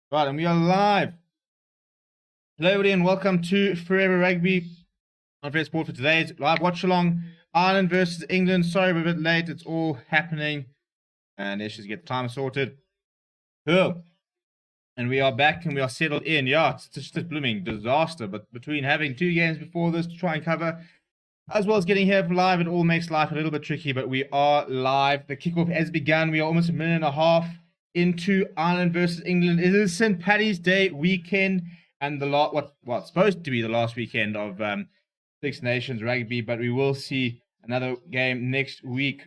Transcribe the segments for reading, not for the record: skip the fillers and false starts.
Right, and we are live. Hello, everybody, and welcome to Forever Rugby on Fair Sport for today's live watch-along. Ireland versus England. Sorry, we're a bit late. It's all happening, and let's just get the time sorted. Cool. And we are back, and we are settled in. Yeah, it's just a blooming disaster. But between having two games before this to try and cover, as well as getting here live, it all makes life a little bit tricky. But we are live. The kickoff has begun. We are almost a minute and a half into Ireland versus England. It is St. Paddy's Day weekend, and what's supposed to be the last weekend of Six Nations rugby, but we will see another game next week.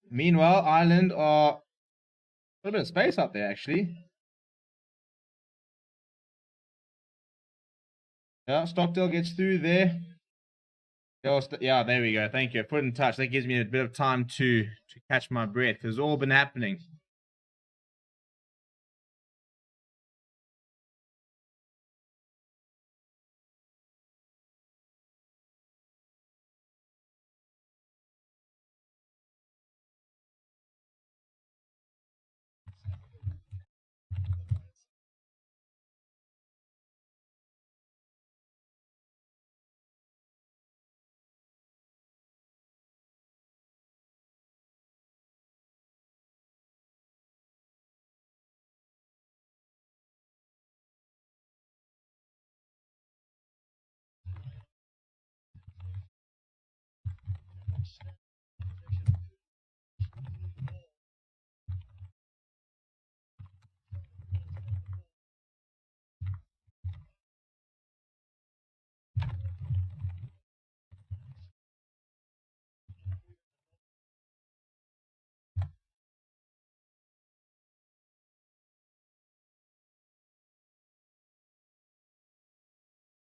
Meanwhile, Ireland are a little bit of space up there, actually. Yeah, Stockdale gets through there. Yeah, there we go. Thank you. Foot in touch. That gives me a bit of time to catch my breath because it's all been happening.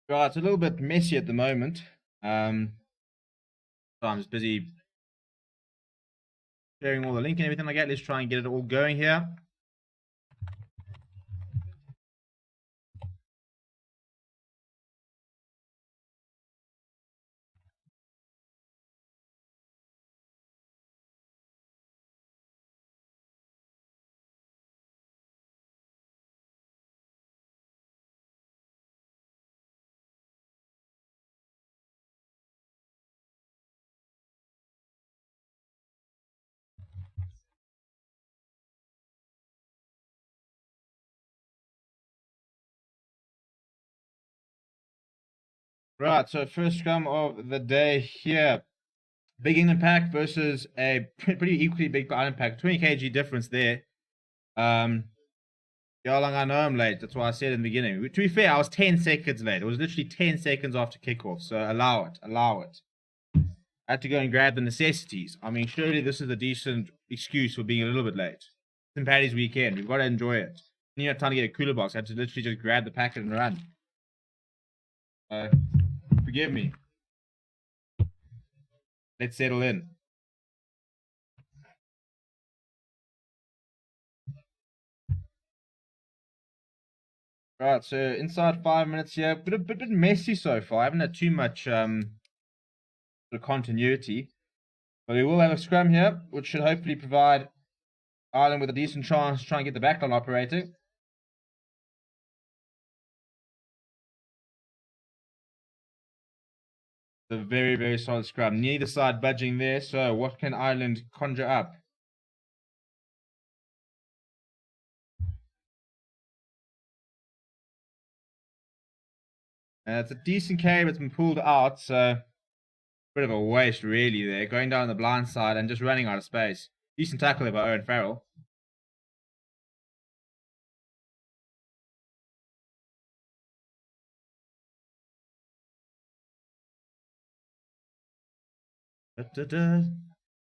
Right, it's a little bit messy at the moment. So I'm just busy sharing all the link and everything like that. Let's try and get it all going here. Right, so first scrum of the day here. Big England pack versus a pretty equally big Ireland pack. 20 kg difference there. Yeah, long I know I'm late. That's why I said in the beginning. To be fair, I was 10 seconds late. It was literally 10 seconds after kickoff. So allow it. Allow it. I had to go and grab the necessities. I mean, surely this is a decent excuse for being a little bit late. St. Paddy's weekend. We've got to enjoy it. You have time to get a cooler box. I had to literally just grab the packet and run. Forgive me. Let's settle in. Right, so inside 5 minutes here. Bit messy so far. I haven't had too much continuity. But we will have a scrum here, which should hopefully provide Ireland with a decent chance to try and get the backline operating. A very, very solid scrum. Neither side budging there, so what can Ireland conjure up? It's a decent carry, but it's been pulled out, so bit of a waste really there. Going down the blind side and just running out of space. Decent tackle there by Owen Farrell.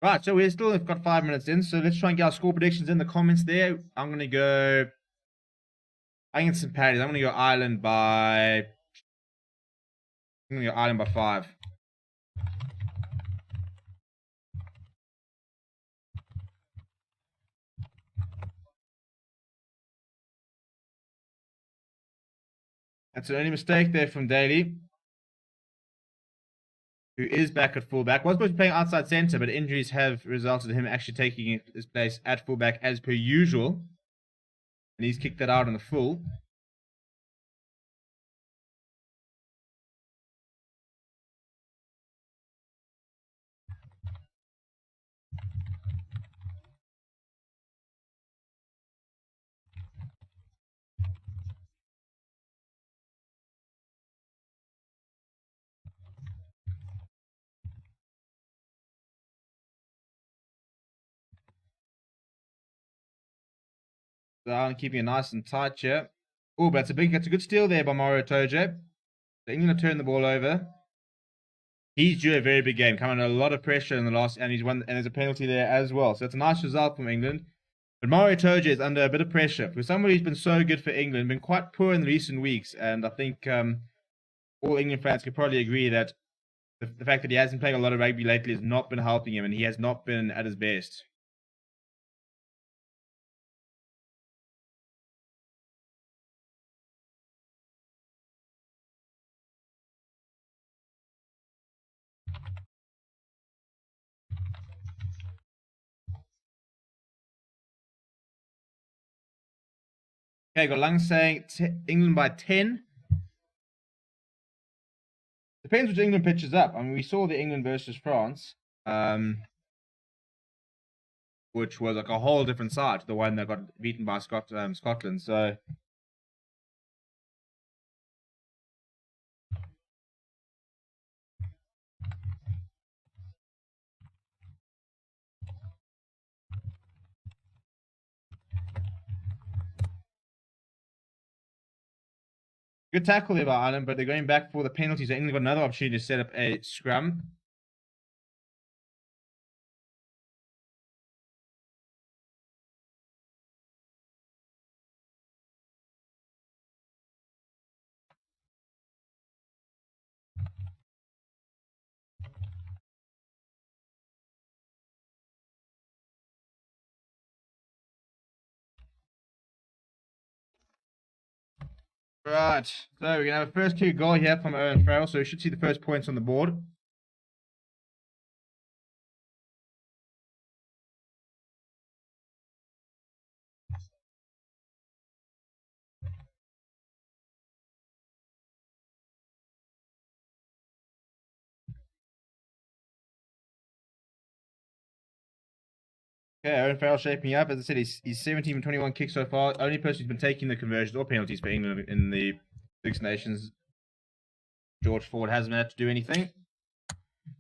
Right, so we've still got 5 minutes in, so let's try and get our score predictions in the comments there. I'm going to go... I think it's St. Paddy's. I'm going to go Ireland by... I'm going to go Ireland by 5. That's the only mistake there from Daly, who is back at fullback. Was supposed to be playing outside centre, but injuries have resulted in him actually taking his place at fullback as per usual. And he's kicked that out on the full. Down, keeping it nice and tight here. Oh, but that's a good steal there by Mario Toje. So England have turned the ball over. He's due a very big game, coming under a lot of pressure in the last, and he's won, and there's a penalty there as well. So it's a nice result from England. But Mario Toje is under a bit of pressure for somebody who's been so good for England, been quite poor in the recent weeks, and I think all England fans could probably agree that the fact that he hasn't played a lot of rugby lately has not been helping him, and he has not been at his best. Okay, got Lung saying England by 10. Depends which England pitches up. I mean, we saw the England versus France, which was like a whole different side to the one that got beaten by Scotland. So good tackle there by Ireland, but they're going back for the penalties. So England got another opportunity to set up a scrum. Right, so we're going to have a first kick goal here from Owen Farrell, so we should see the first points on the board. Okay, Owen Farrell shaping up. As I said, he's 17 and 21 kicks so far. Only person who's been taking the conversions or penalties for England in the Six Nations. George Ford hasn't had to do anything.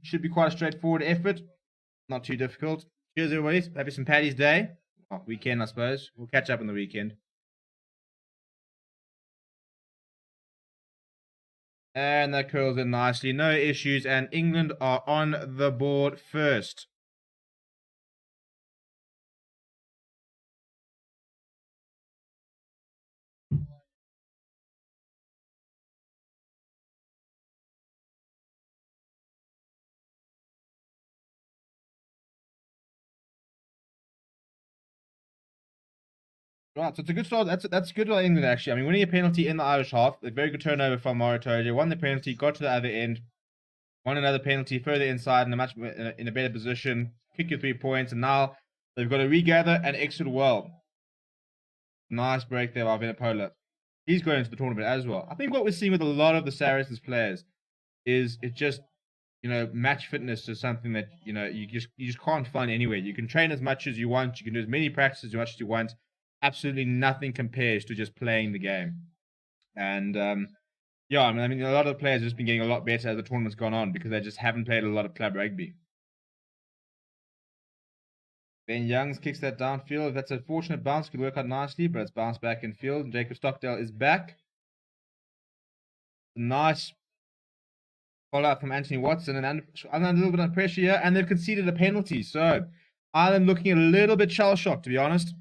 Should be quite a straightforward effort. Not too difficult. Cheers, everybody. Happy St. Paddy's Day. Oh, weekend, I suppose. We'll catch up on the weekend. And that curls in nicely. No issues. And England are on the board first. Right, so it's a good start. That's good by England, actually. I mean, winning a penalty in the Irish half, a very good turnover from Mario Toje. Won the penalty, got to the other end, won another penalty further inside in a much in a better position, kick your 3 points, and now they've got to regather and exit well. Nice break there by Venipola. He's going into the tournament as well. I think what we're seeing with a lot of the Saracens players is it just, match fitness is something that, you just can't find anywhere. You can train as much as you want. You can do as many practices as much as you want. Absolutely nothing compares to just playing the game. And yeah, I mean, a lot of the players have just been getting a lot better as the tournament's gone on because they just haven't played a lot of club rugby. Ben Youngs kicks that downfield. That's a fortunate bounce. Could work out nicely, but it's bounced back in field. Jacob Stockdale is back. Nice follow up from Anthony Watson. And Ireland a little bit under pressure here, and they've conceded a penalty. So Ireland looking a little bit shell-shocked, to be honest.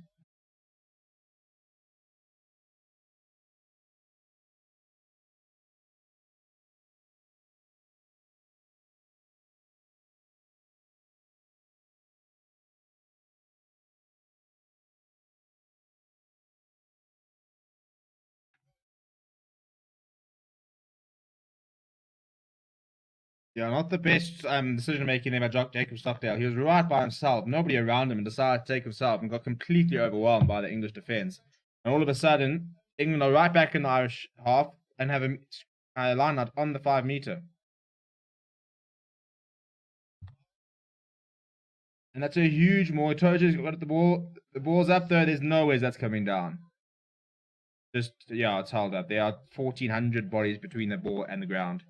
Yeah, not the best decision making there by Jacob Stockdale. He was right by himself, nobody around him, and decided to take himself and got completely overwhelmed by the English defence. And all of a sudden, England are right back in the Irish half and have a line out on the 5 meter. And that's a huge more. Tojo's got the ball. The ball's up there. There's no ways that's coming down. Just, yeah, it's held up. There are 1,400 bodies between the ball and the ground.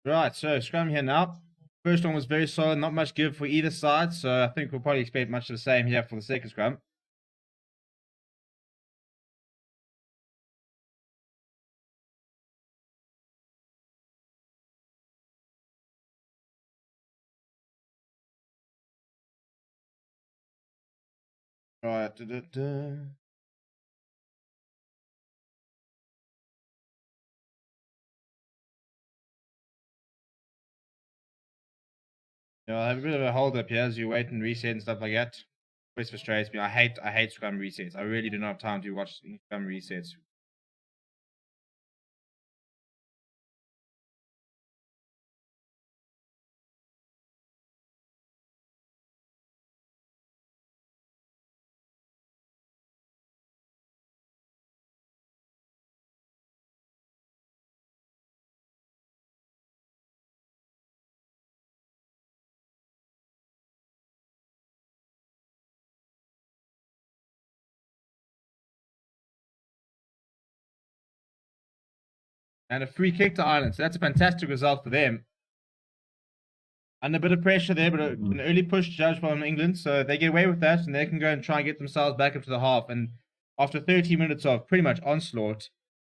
Right, so scrum here now. First one was very solid, not much give for either side, so I think we'll probably expect much of the same here for the second scrum. Right, I have a bit of a hold up here as you wait and reset and stuff like that. Always frustrates me. I hate scrum resets. I really do not have time to watch scrum resets. And a free kick to Ireland. So that's a fantastic result for them. Under a bit of pressure there, but an early push judged from England, so they get away with that, and they can go and try and get themselves back up to the half. And after 30 minutes of pretty much onslaught,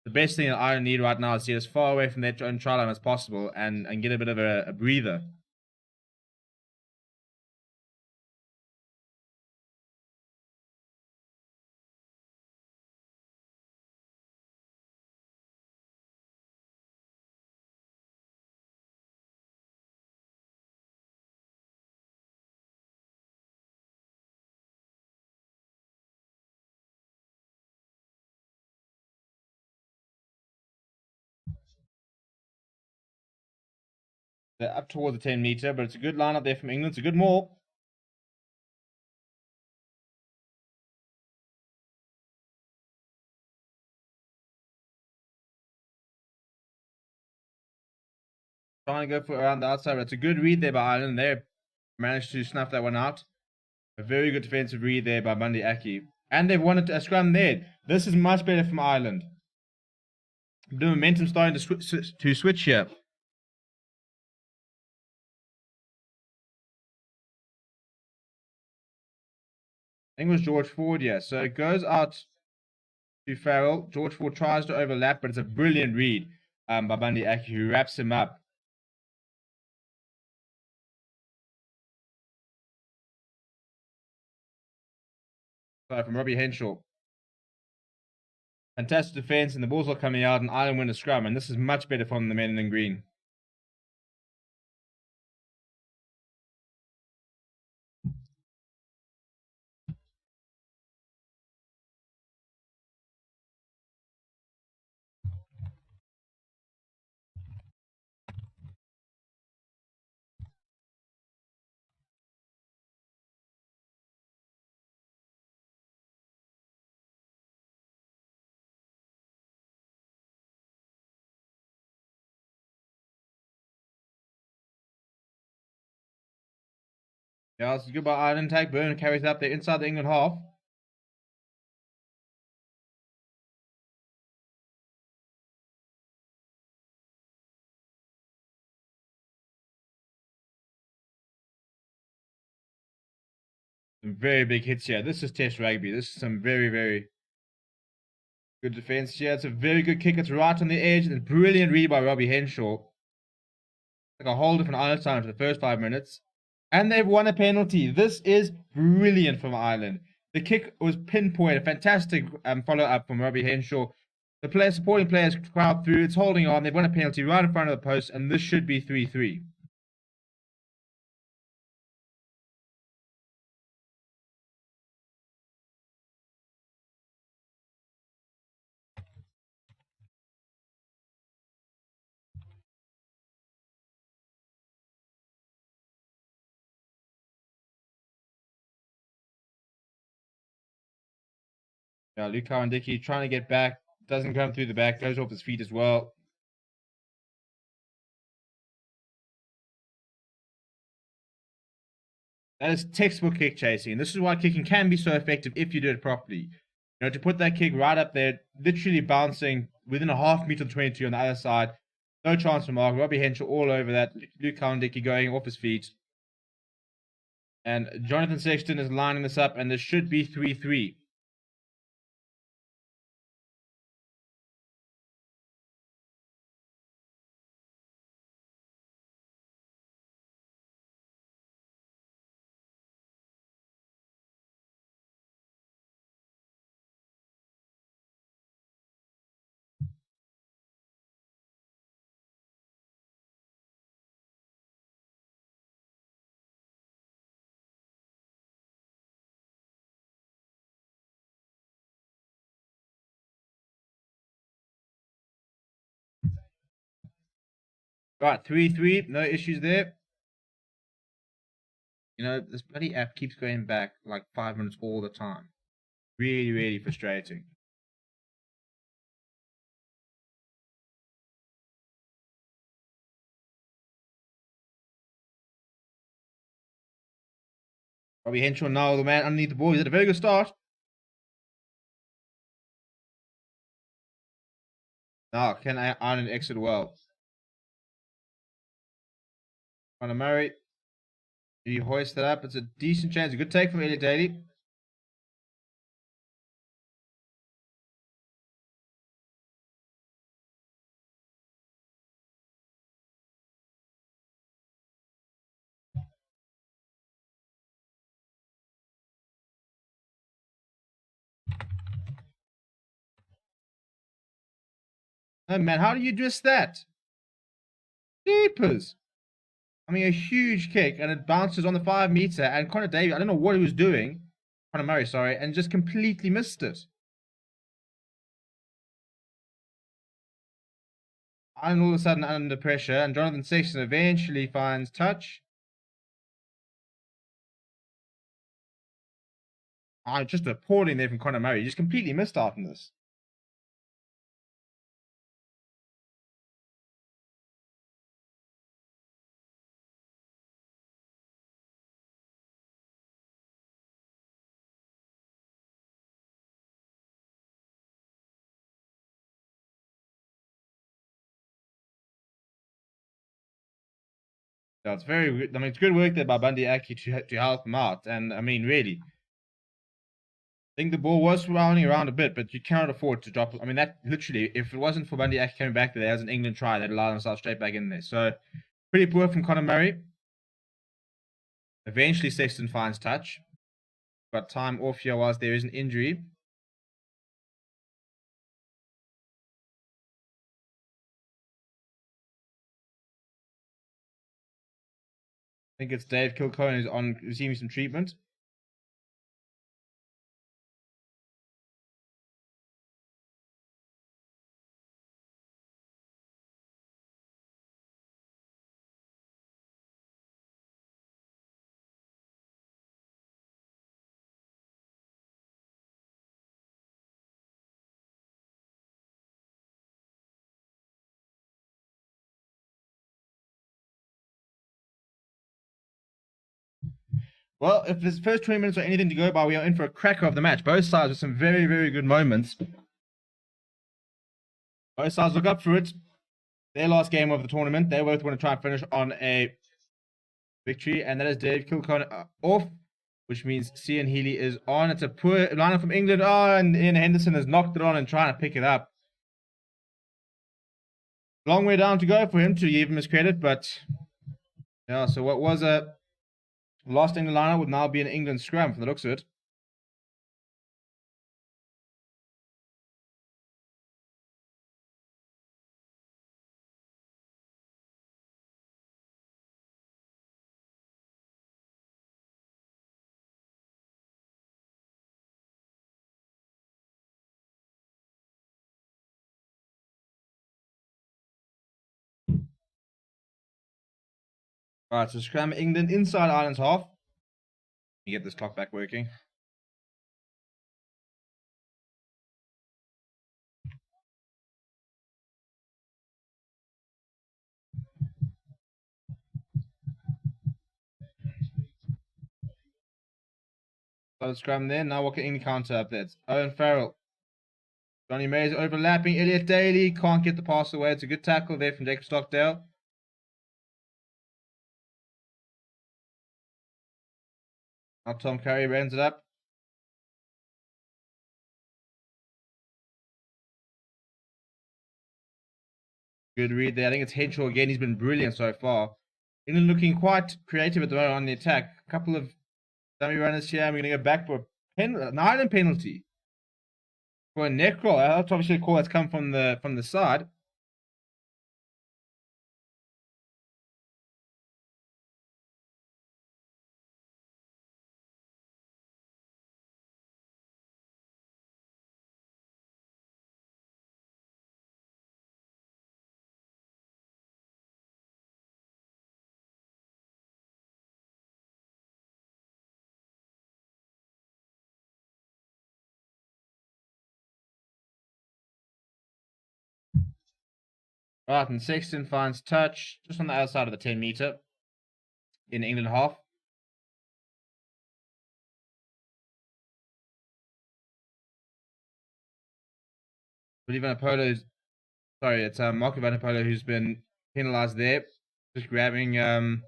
the best thing that Ireland need right now is to get as far away from their own try line as possible and get a bit of a breather. They're up towards the 10 meter, but it's a good line up there from England. It's a good maul. Trying to go for around the outside, but it's a good read there by Ireland. They managed to snuff that one out. A very good defensive read there by Bundy Aki. And they've won a scrum there. This is much better from Ireland. The momentum starting to switch here. I think it was George Ford, yeah. So it goes out to Farrell. George Ford tries to overlap, but it's a brilliant read by Bundy Aki, who wraps him up. So from Robbie Henshaw. Fantastic defense, and the ball's all coming out, and Ireland win a scrum, and this is much better from the men in green. Yeah, it's good by Ireland. Take Byrne carries up there inside the England half. Some very big hits here. This is Test rugby. This is some very, very good defense here. It's a very good kick. It's right on the edge. And brilliant read by Robbie Henshaw. Like a whole different Ireland time for the first 5 minutes. And they've won a penalty. This is brilliant from Ireland. The kick was pinpoint. A fantastic follow-up from Robbie Henshaw. The supporting players crowd through. It's holding on. They've won a penalty right in front of the post. And this should be 3-3. Yeah, Luke Cowan-Dickey trying to get back. Doesn't come through the back. Goes off his feet as well. That is textbook kick chasing. And this is why kicking can be so effective if you do it properly. You know, to put that kick right up there, literally bouncing within a half meter of the 22 on the other side. No chance for mark. Robbie Henshaw all over that. Luke Cowan-Dickey going off his feet. And Jonathan Sexton is lining this up, and this should be 3-3. Right, 3-3. No issues there. You know, this bloody app keeps going back like 5 minutes all the time. Really, really frustrating. Robbie Henshaw now, the man underneath the ball. He's had a very good start. Now, can Ireland exit well? Conor Murray. He hoists it up. It's a decent chance. A good take from Elliot Daly. Oh man, how do you address that? Jeepers. I mean, a huge kick, and it bounces on the 5 meter, and Conor Davey, I don't know what he was doing. Conor Murray, sorry, and just completely missed it. And all of a sudden under pressure, and Jonathan Sexton eventually finds touch. Just appalling there from Conor Murray. He just completely missed out on this. So it's very, I mean, it's good work there by Bundy Aki to help him out. And I mean, really, I think the ball was rounding around a bit, but you cannot afford to drop. I mean, that literally, if it wasn't for Bundy Aki coming back there as an England try, they'd allow themselves straight back in there. So pretty poor from Conor Murray. Eventually, Sexton finds touch. But time off here whilst there is an injury. I think it's Dave Kilcoyne who's on receiving some treatment. Well, if this first 20 minutes are anything to go by, we are in for a cracker of the match. Both sides with some very, very good moments. Both sides look up for it. Their last game of the tournament. They both want to try and finish on a victory. And that is Dave Kilcoyne off. which means Cian Healy is on. It's a poor lineup from England. Oh, and Ian Henderson has knocked it on and trying to pick it up. Long way down to go for him to give him his credit, but yeah, so what was a lost England lineup would now be an England scrum from the looks of it. Alright, so scrum England inside Ireland's half. Let me get this clock back working. So the scrum there. Now what can England counter up there? It's Owen Farrell. Johnny Mays overlapping. Elliot Daly can't get the pass away. It's a good tackle there from Jacob Stockdale. Now Tom Curry ends it up. Good read there. I think it's Henshaw again. He's been brilliant so far. England looking quite creative at the moment on the attack. A couple of dummy runners here. I'm going to go back for an Ireland penalty. For a neck roll. That's obviously a call that's come from the side. Right, and Sexton finds touch just on the other side of the 10-meter in England half. But even Apollo's, sorry, it's Marco Van Apollo who's been penalised there, just grabbing Conor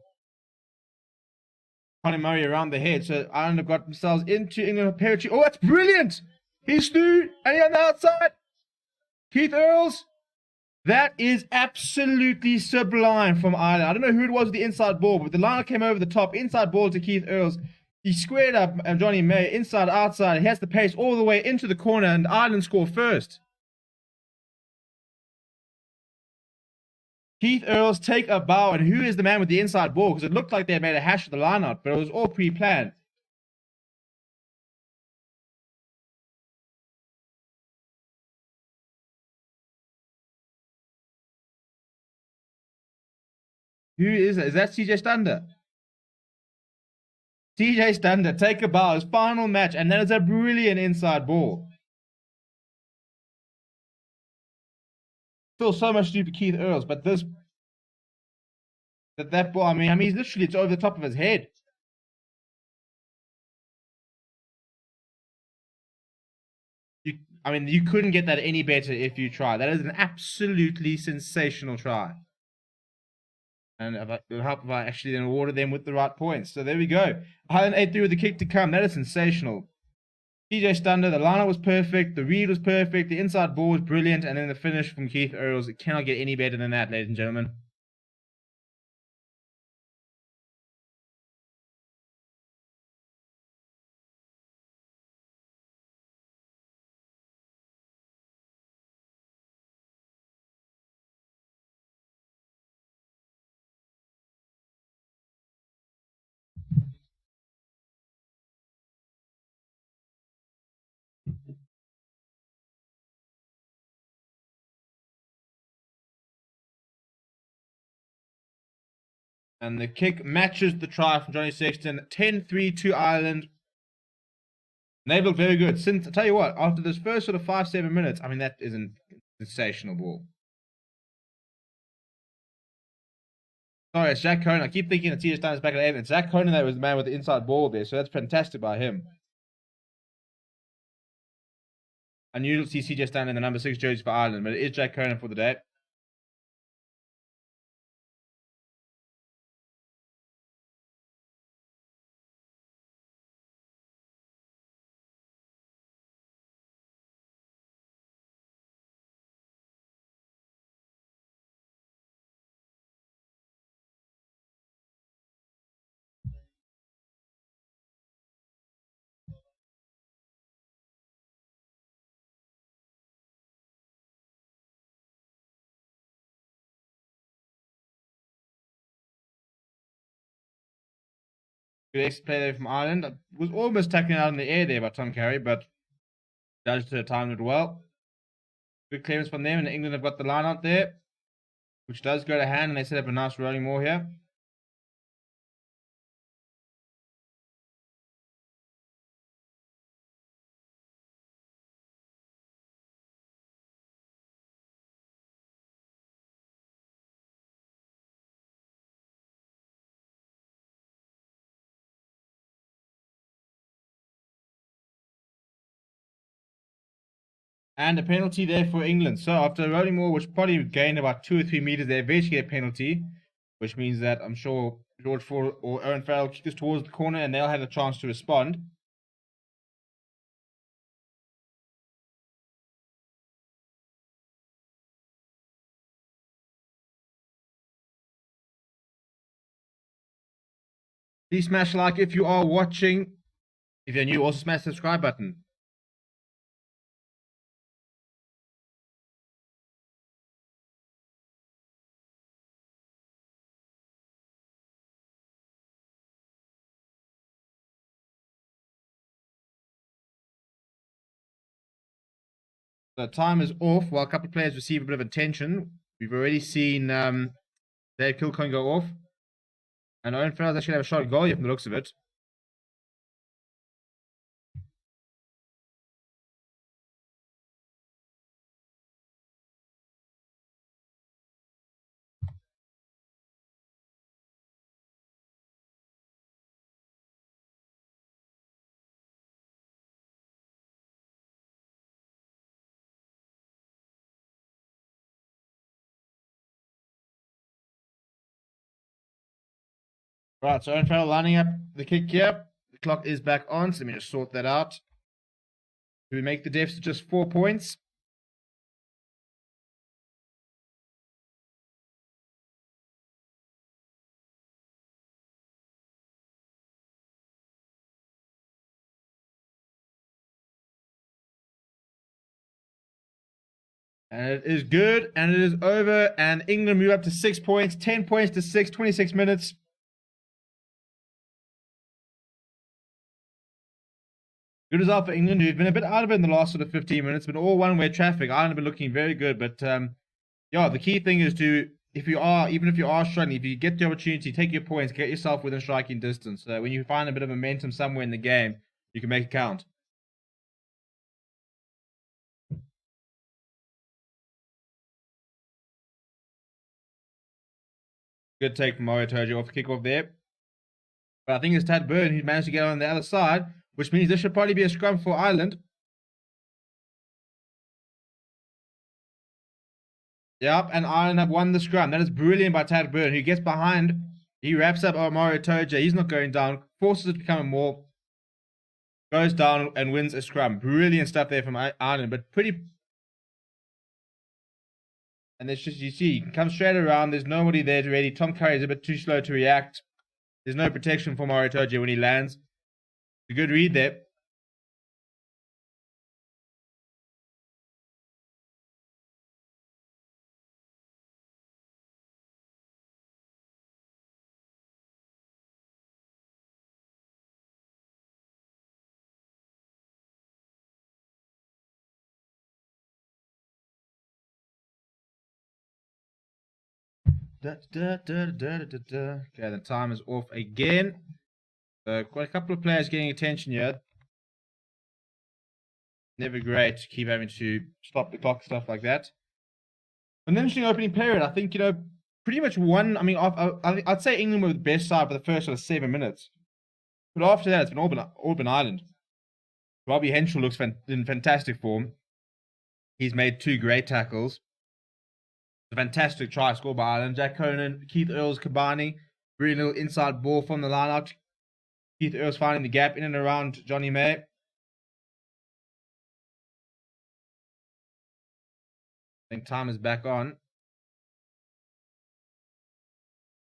Murray around the head. So Ireland have got themselves into England territory. Oh, that's brilliant! He's through, and he on the outside. Keith Earls. That is absolutely sublime from Ireland. I don't know who it was with the inside ball, but the liner came over the top. Inside ball to Keith Earls. He squared up Johnny May, inside, outside. He has the pace all the way into the corner, and Ireland score first. Keith Earls take a bow, and who is the man with the inside ball? Because it looked like they had made a hash of the line out, but it was all pre-planned. Who is that? Is that CJ Stander? CJ Stander, take a bow, his final match, and that is a brilliant inside ball. Still so much to do for Keith Earls, but this that ball, I mean, he's literally, it's over the top of his head. You couldn't get that any better if you try. That is an absolutely sensational try. And it'll help if I actually then awarded them with the right points. So there we go. Highland 8-3 with the kick to come. That is sensational. CJ Stander, the lineup was perfect. The read was perfect. The inside ball was brilliant. And then the finish from Keith Earls. It cannot get any better than that, ladies and gentlemen. And the kick matches the try from Johnny Sexton. 10-3 to Ireland. And they've looked very good. Since, I tell you what, after this first sort of 5-7 minutes, that is a sensational ball. Sorry, it's Jack Conan. I keep thinking that TJ Steiner's back at 8. It's Jack Conan that was the man with the inside ball there, so that's fantastic by him. I knew you'll see CJ Steiner in the number 6 jersey for Ireland, but it is Jack Conan for the day. Good extra play there from Ireland. It was almost taken out in the air there by Tom Carey, but judged to time it well. Good clearance from them, and England have got the line out there, which does go to hand, and they set up a nice rolling maul here. And a penalty there for England. So after a rolling maul, which probably gained about 2 or 3 meters, they eventually get a penalty, which means that I'm sure George Ford or Owen Farrell kick us towards the corner, and they'll have a chance to respond. Please smash like if you are watching. If you're new, also smash the subscribe button. The time is off while a couple of players receive a bit of attention. We've already seen Dave Kilcoyne go off. And Owen Farrell's actually have a shot at goal here from the looks of it. Right, so Owen Farrell lining up the kick here. The clock is back on, so let me just sort that out. Do we make the deficit just 4 points? And it is good, and it is over, and England move up to 6 points, 10 points to 6, 26 minutes. Good result for England, who've been a bit out of it in the last sort of 15 minutes, but all one-way traffic. Ireland have been looking very good, but yeah, the key thing is to, even if you are struggling, if you get the opportunity, take your points, get yourself within striking distance. When you find a bit of momentum somewhere in the game, you can make it count. Good take from Mario Tojo off the kickoff there. But I think it's Tad Byrne who managed to get on the other side, which means this should probably be a scrum for Ireland. Yep, and Ireland have won the scrum. That is brilliant by Tad Byrne, who gets behind. He wraps up Mario Tojo. He's not going down. Forces it to become a maul. Goes down and wins a scrum. Brilliant stuff there from Ireland, but pretty... And it's just, you see, you can come straight around. There's nobody there to ready. Tom Curry is a bit too slow to react. There's no protection for Mario Tojo when he lands. It's a good read there. Okay, the time is off again. Quite a couple of players getting attention here. Never great to keep having to stop the clock, stuff like that. An interesting opening period. I think, pretty much one. I mean, I'd say England were the best side for the first sort of 7 minutes. But after that, it's been all been Ireland. Robbie Henschel looks in fantastic form. He's made 2 great tackles. A fantastic try scored by Ireland. Jack Conan, Keith Earls, Kabani. Really little inside ball from the line out. Keith Earls finding the gap in and around Johnny May. I think time is back on.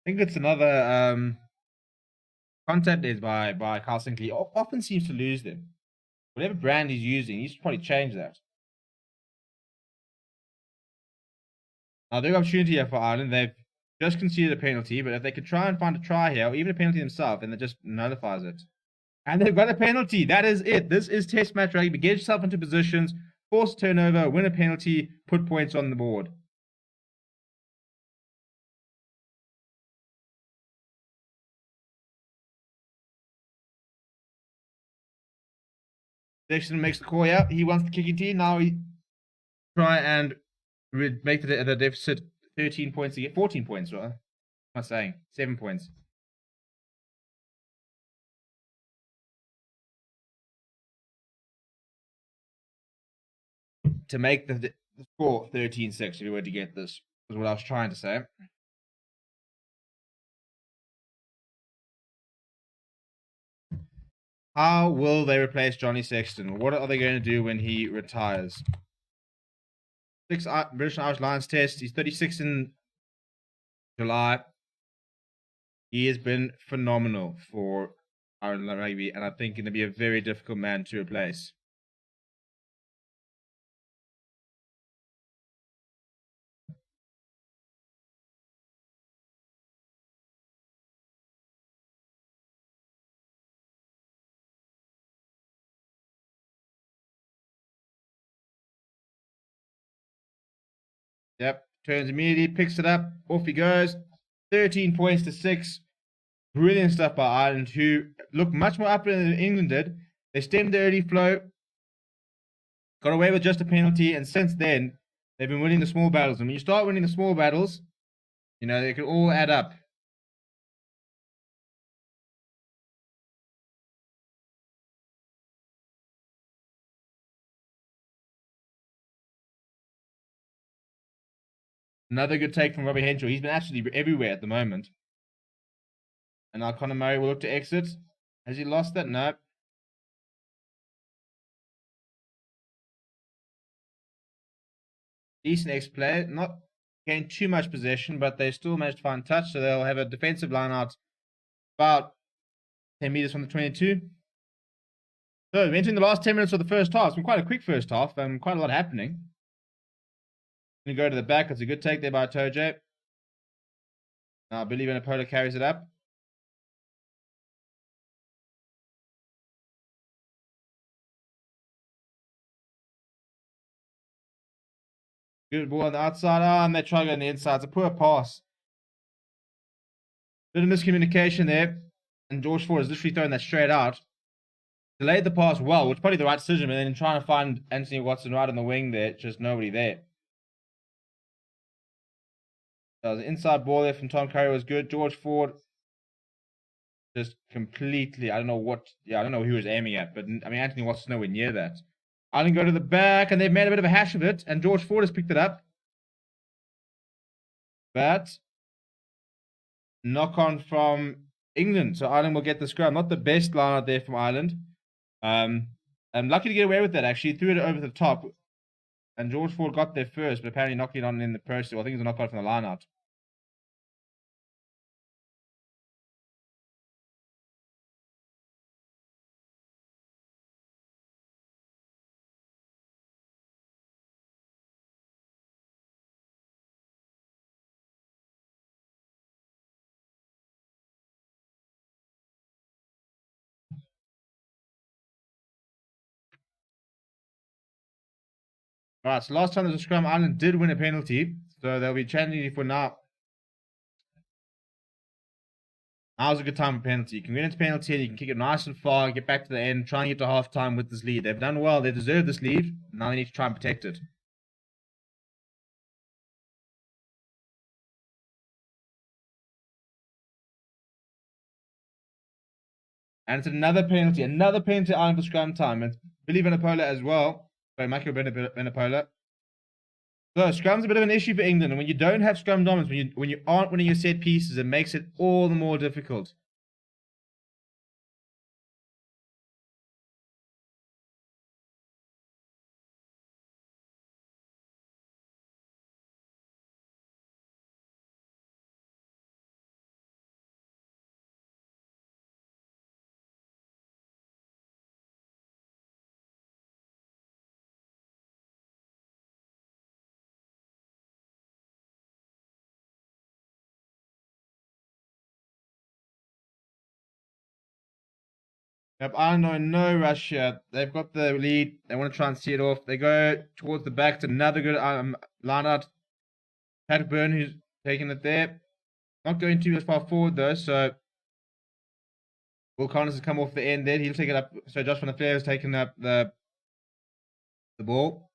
I think it's another contact is by Carl Sinclair. He often seems to lose them. Whatever brand he's using, he should probably change that. Now, big opportunity here for Ireland. They've just conceded a penalty, but if they could try and find a try here, or even a penalty themselves, then it just nullifies it. And they've got a penalty. That is it. This is test match rugby. Get yourself into positions, force a turnover, win a penalty, put points on the board. Sexton makes the call out. He wants the kicking team. Now he try and make the deficit 13 points to get 14 points, right? I'm not saying 7 points. To make the score 13-6 if you were to get this, is what I was trying to say. How will they replace Johnny Sexton? What are they going to do when he retires? British and Irish Lions test. He's 36 in July. He has been phenomenal for Ireland rugby, and I think going to be a very difficult man to replace. Yep, turns immediately, picks it up, off he goes. 13 points to 6. Brilliant stuff by Ireland, who look much more up than England did. They stemmed the early flow, got away with just a penalty, and since then, they've been winning the small battles. And when you start winning the small battles, you know, they can all add up. Another good take from Robbie Henshaw. He's been absolutely everywhere at the moment. And now Conor Murray will look to exit. Has he lost that? No. Decent ex-play. Not gained too much possession, but they still managed to find touch, so they'll have a defensive line out about 10 meters from the 22. So, entering the last 10 minutes of the first half. It's been quite a quick first half, and quite a lot happening. Going to go to the back. It's a good take there by Toje. Now, Billy Vanapola carries it up. Good ball on the outside. And they try to go on the inside. It's a poor pass. Bit of miscommunication there. And George Ford has literally thrown that straight out. Delayed the pass well, which is probably the right decision, but then trying to find Anthony Watson right on the wing there, just nobody there. That was an inside ball there from Tom Curry was good. George Ford just completely, I don't know who he was aiming at, but I mean, Anthony Watson's nowhere near that. Ireland go to the back, and they've made a bit of a hash of it, and George Ford has picked it up. But knock on from England, so Ireland will get the scrum. Not the best line out there from Ireland. I'm lucky to get away with that, actually. Threw it over the top, and George Ford got there first, but apparently knocked it on in the process. Well, I think it was a knockout from the line out. All right, so last time there was a scrum, Ireland did win a penalty, so they'll be challenging for now. Now's a good time for penalty. You can win into penalty, and you can kick it nice and far, get back to the end, try and get to halftime with this lead. They've done well. They deserve this lead. Now they need to try and protect it. And it's another penalty Ireland for scrum time. It's Billy Vanapola as well. Sorry, Michael Vanapola. So scrum's a bit of an issue for England, and when you don't have scrum dominance, when you aren't winning your set pieces, it makes it all the more difficult. Yep, Ireland are in no rush here. They've got the lead. They want to try and see it off. They go towards the back. It's another good line out. Pat Byrne, who's taking it there. Not going too far forward though, so Will Connors has come off the end there. He'll take it up. So Josh van der Flair has taken up the ball.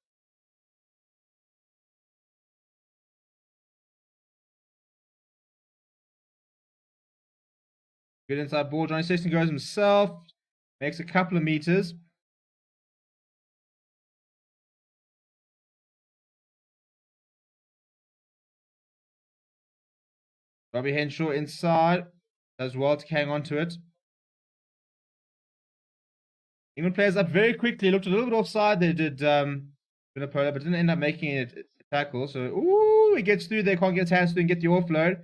Good inside ball. Johnny Sexton goes himself. Makes a couple of meters. Robbie Henshaw inside. Does well to hang on to it. England players up very quickly. Looked a little bit offside. They did Vunipola, but didn't end up making it a tackle. So, ooh, he gets through there. Can't get his hands through and get the offload.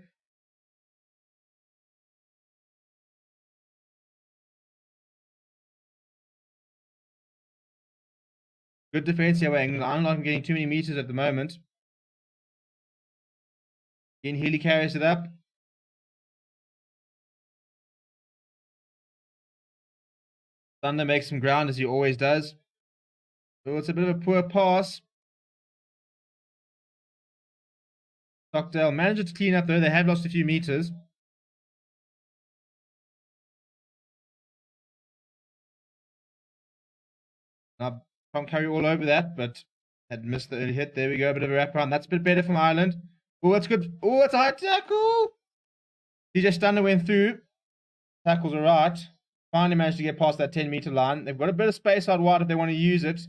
Good defense here, England. I'm not getting too many meters at the moment. Ian Healy carries it up. Thunder makes some ground as he always does. So it's a bit of a poor pass. Stockdale managed to clean up though. They have lost a few meters. Now can't carry all over that, but had missed the early hit. There we go, a bit of a wraparound. That's a bit better from Ireland. Oh, that's good. Oh, that's a high tackle. DJ Stunner went through. Tackles are right. Finally managed to get past that 10-meter line. They've got a bit of space out wide if they want to use it.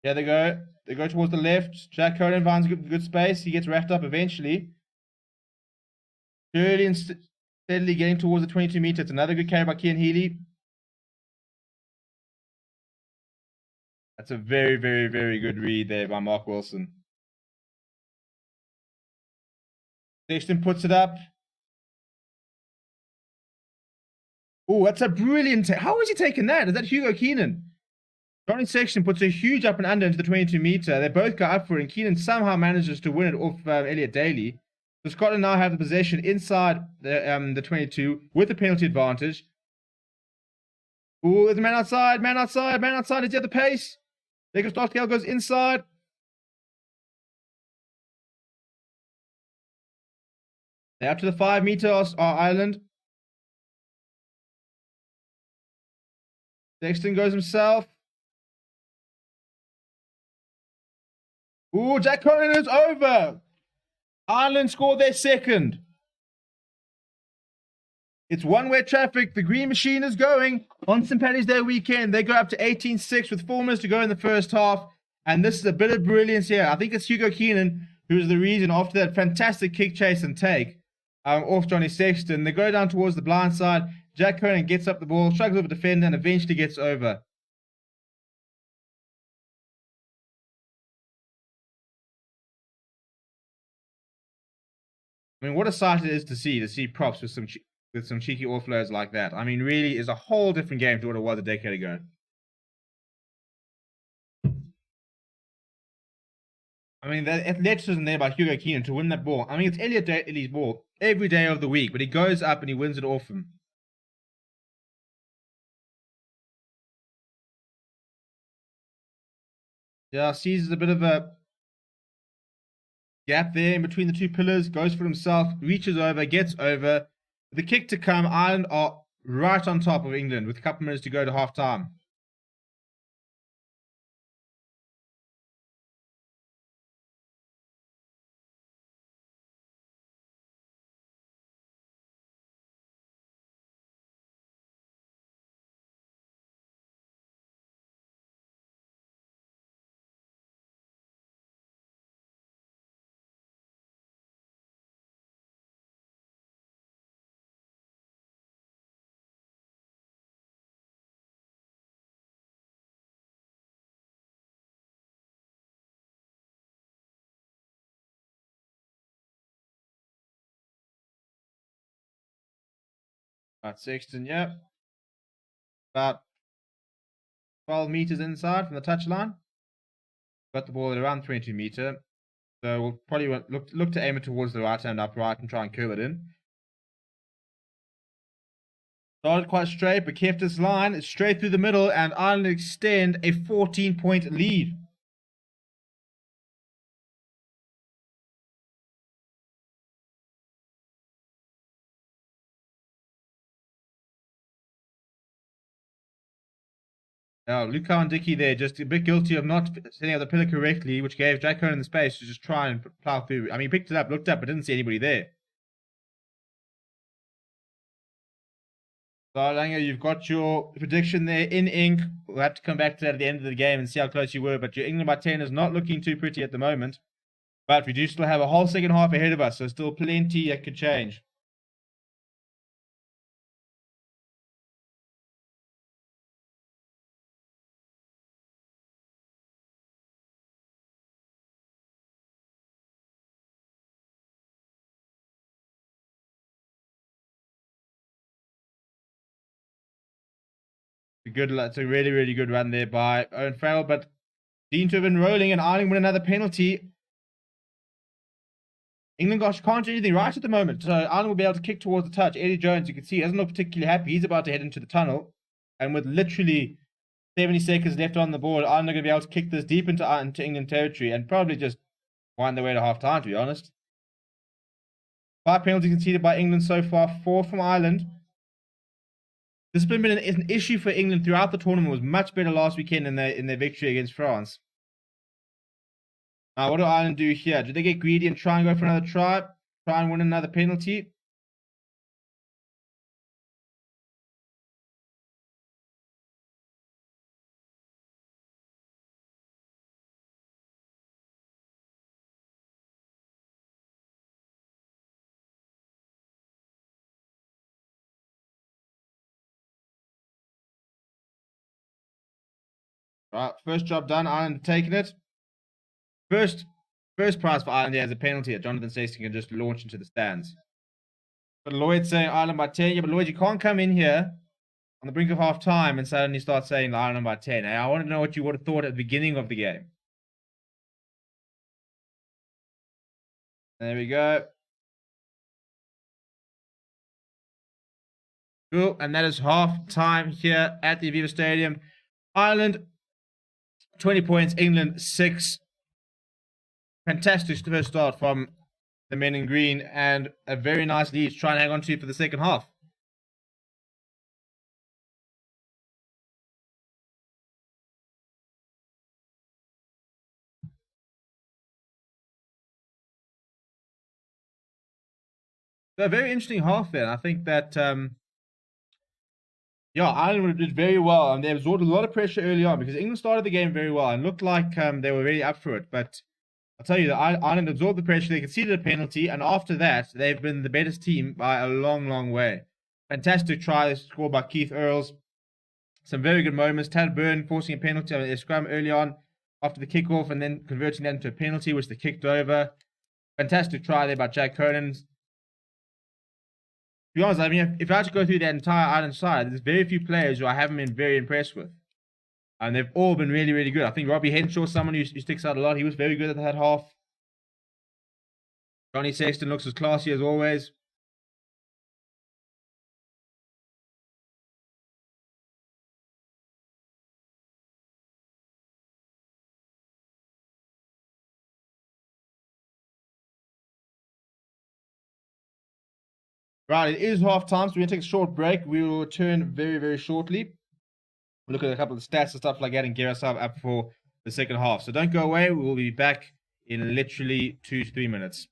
There they go. They go towards the left. Jack Conan finds good space. He gets wrapped up eventually. Early and steadily getting towards the 22-meter. It's another good carry by Cian Healy. That's a very, very, very good read there by Mark Wilson. Sexton puts it up. Oh, that's a brilliant... How is he taking that? Is that Hugo Keenan? Johnny Sexton puts a huge up and under into the 22-meter. They both go up for it, and Keenan somehow manages to win it off Elliot Daly. So Scotland now have the possession inside the 22 with the penalty advantage. Oh, there's a man outside, man outside, man outside. Is he at the pace? Jacob Stockdale goes inside. They're up to the 5-meter Ireland. Sexton goes himself. Ooh, Jack Conan is over. Ireland scored their second. It's one-way traffic. The green machine is going on St. Paddy's Day weekend. They go up to 18-6 with 4 minutes to go in the first half. And this is a bit of brilliance here. I think it's Hugo Keenan who is the reason after that fantastic kick, chase, and take off Johnny Sexton. They go down towards the blind side. Jack Conan gets up the ball, struggles with the defender, and eventually gets over. I mean, what a sight it is to see props with some cheeky offloads like that. I mean, really is a whole different game to what it was a decade ago. I mean, the athleticism there by Hugo Keenan to win that ball. I mean, it's Elliot Daly's ball every day of the week, but he goes up and he wins it off him. Yeah, sees a bit of a gap there in between the two pillars, goes for himself, reaches over, gets over. The kick to come, Ireland are right on top of England with a couple minutes to go to half time. Right, Sexton, yeah. About 12 meters inside from the touchline. Got the ball at around 22-meter. So we'll probably look to aim it towards the right hand upright and try and curl it in. Started quite straight, but kept its line straight through the middle, and Ireland extend a 14-point lead. Now, Luca and Dickey there, just a bit guilty of not setting up the pillar correctly, which gave Jack Conan the space to just try and plow through. I mean, he picked it up, looked up, but didn't see anybody there. So, Langer, you've got your prediction there in ink. We'll have to come back to that at the end of the game and see how close you were. But your England by 10 is not looking too pretty at the moment. But we do still have a whole second half ahead of us, so still plenty that could change. It's a really, really good run there by Owen Farrell, but Dean to have been rolling and Ireland win another penalty. England, gosh, can't do anything right at the moment. So Ireland will be able to kick towards the touch. Eddie Jones, you can see, doesn't look particularly happy. He's about to head into the tunnel. And with literally 70 seconds left on the board, Ireland are going to be able to kick this deep into England territory and probably just wind their way to half time, to be honest. 5 penalties conceded by England so far, 4 from Ireland. Discipline is an issue for England throughout the tournament. It was much better last weekend in their victory against France. Now, what do Ireland do here? Do they get greedy and try and go for another try? Try and win another penalty? Right, first job done. Ireland taking it. First prize for Ireland here is a penalty that Jonathan Sexton can just launch into the stands. But Lloyd saying Ireland by 10. Yeah, but Lloyd, you can't come in here on the brink of half time and suddenly start saying Ireland by 10. I want to know what you would have thought at the beginning of the game. There we go. Cool, and that is half time here at the Aviva Stadium. Ireland 20 points, England 6. Fantastic first start from the men in green and a very nice lead to try and hang on to for the second half. So a very interesting half there. I think that Ireland did very well, and they absorbed a lot of pressure early on because England started the game very well and looked like they were really up for it. But I'll tell you that Ireland absorbed the pressure. They conceded a penalty, and after that, they've been the better team by a long, long way. Fantastic try scored by Keith Earls. Some very good moments. Tad Byrne forcing a penalty on a scrum early on after the kickoff, and then converting that into a penalty, which they kicked over. Fantastic try there by Jack Conan. To be honest, I mean, if I had to go through that entire Ireland side, there's very few players who I haven't been very impressed with. And they've all been really, really good. I think Robbie Henshaw, someone who sticks out a lot. He was very good at that half. Johnny Sexton looks as classy as always. Right, it is half time, so we're going to take a short break. We will return very, very shortly. We'll look at a couple of stats and stuff like that and gear ourselves up for the second half. So don't go away. We will be back in literally 2 to 3 minutes.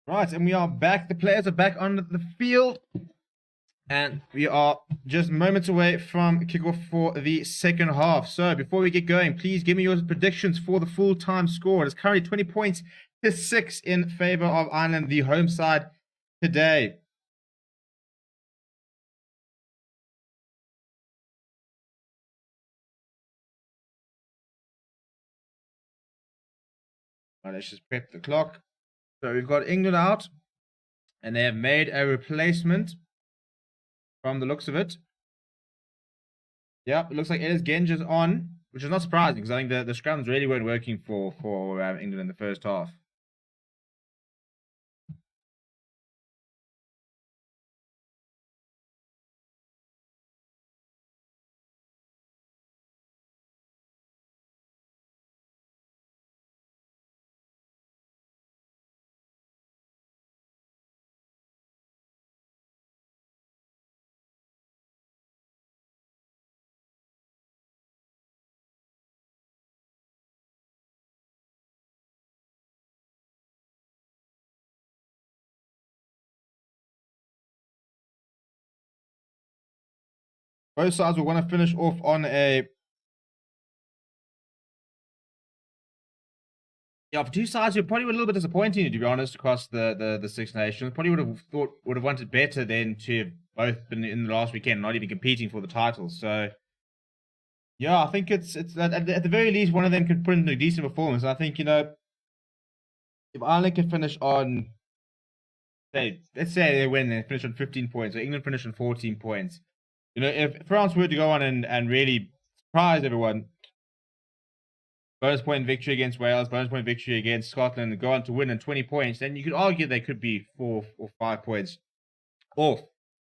Right, and we are back. The players are back on the field. And we are just moments away from kickoff for the second half. So before we get going, please give me your predictions for the full-time score. It's currently 20 points to 6 in favor of Ireland, the home side today. Right, let's just prep the clock. So we've got England out, and they have made a replacement from the looks of it. Yep, it looks like Ellis Genge's on, which is not surprising because I think the scrums really weren't working for England in the first half. Both sides will want to finish off on a... Yeah, for two sides, it probably were a little bit disappointing, to be honest, across the Six Nations. Probably would have wanted better than to have both been in the last weekend, not even competing for the title. So, yeah, I think it's at the very least one of them could put in a decent performance. And I think, if Ireland can finish on, let's say they win and finish on 15 points, or England finish on 14 points. If France were to go on and really surprise everyone, bonus point victory against Wales, bonus point victory against Scotland, and go on to win in 20 points, then you could argue they could be 4 or 5 points off.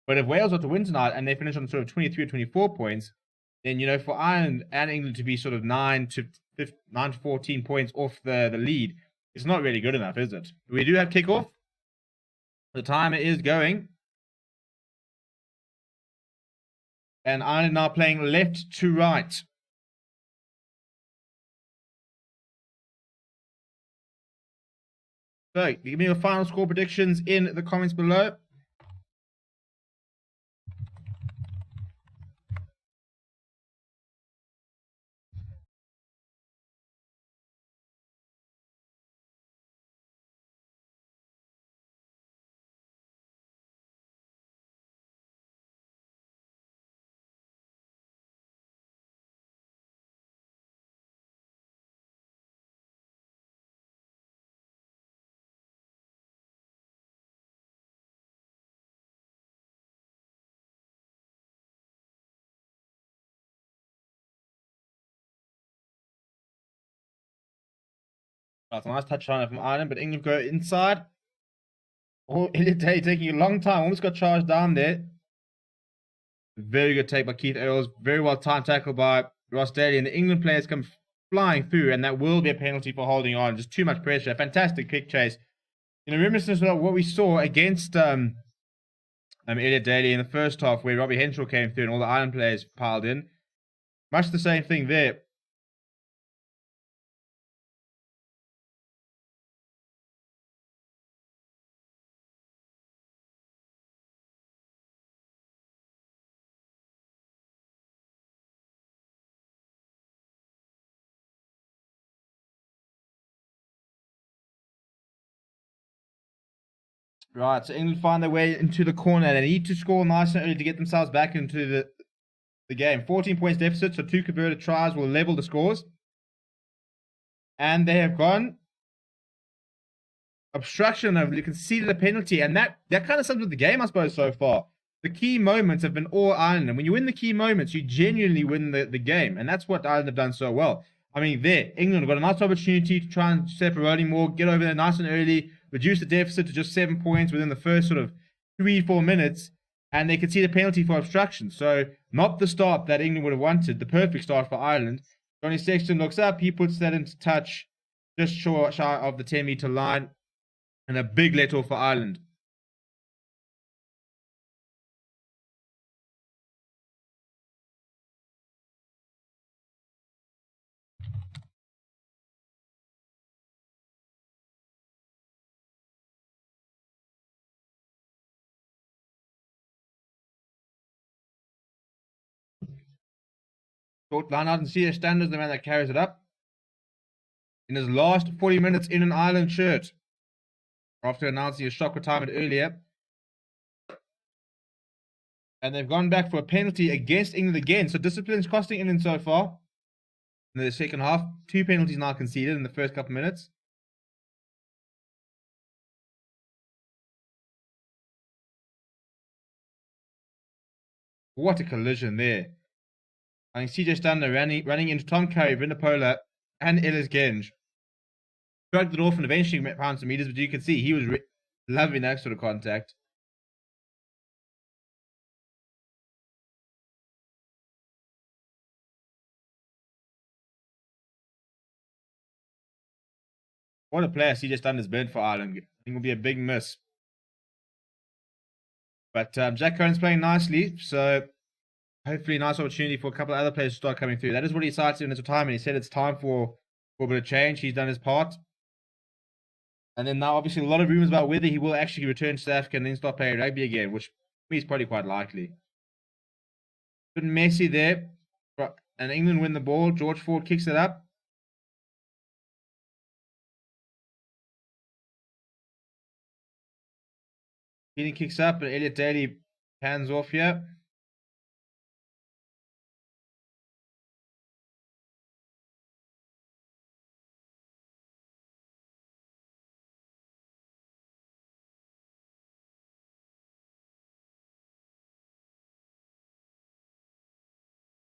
But if Wales are to win tonight and they finish on sort of 23 or 24 points, then, for Ireland and England to be sort of 9 to 14 points off the lead, it's not really good enough, is it? We do have kickoff. The timer is going. And Ireland now playing left to right. So, give me your final score predictions in the comments below. That's a nice touchdown from Ireland, but England go inside. Oh, Elliot Day taking a long time. Almost got charged down there. Very good take by Keith Earls. Very well timed tackle by Ross Daly. And the England players come flying through, and that will be a penalty for holding on. Just too much pressure. A fantastic kick chase. Reminiscent of what we saw against Elliot Daly in the first half, where Robbie Henshaw came through and all the Ireland players piled in. Much the same thing there. Right, so England find their way into the corner. They need to score nice and early to get themselves back into the game. 14 points deficit, so 2 converted tries will level the scores. And they have gone obstruction. They conceded a penalty, and that kind of sums up the game, I suppose, so far. The key moments have been all Ireland, and when you win the key moments, you genuinely win the game, and that's what Ireland have done so well. I mean, England have got a nice opportunity to try and set up a rolling more, get over there nice and early, reduce the deficit to just 7 points within the first sort of 3-4 minutes, and they concede a penalty for obstruction. So, not the start that England would have wanted, the perfect start for Ireland. Johnny Sexton looks up, he puts that into touch, just short shy of the 10-meter line, and a big let off for Ireland. Short line out and CJ Stander's the man that carries it up. In his last 40 minutes in an Ireland shirt. After announcing a shock retirement earlier. And they've gone back for a penalty against England again. So discipline's costing England so far. In the second half, 2 penalties now conceded in the first couple of minutes. What a collision there. I think CJ Stander running into Tom Curry, Vinipola, and Ellis Genge. Shrugged it off and eventually found some meters, but you can see he was loving that sort of contact. What a player CJ Stander's been for Ireland. I think it will be a big miss. But Jack Cohen's playing nicely, so hopefully a nice opportunity for a couple of other players to start coming through. That is what he cited in his retirement. He said it's time for a bit of change. He's done his part. And then now, obviously, a lot of rumors about whether he will actually return to South Africa and then start playing rugby again, which to me is probably quite likely. A bit messy there. And England win the ball. George Ford kicks it up. Keating kicks up, and Elliot Daly hands off here.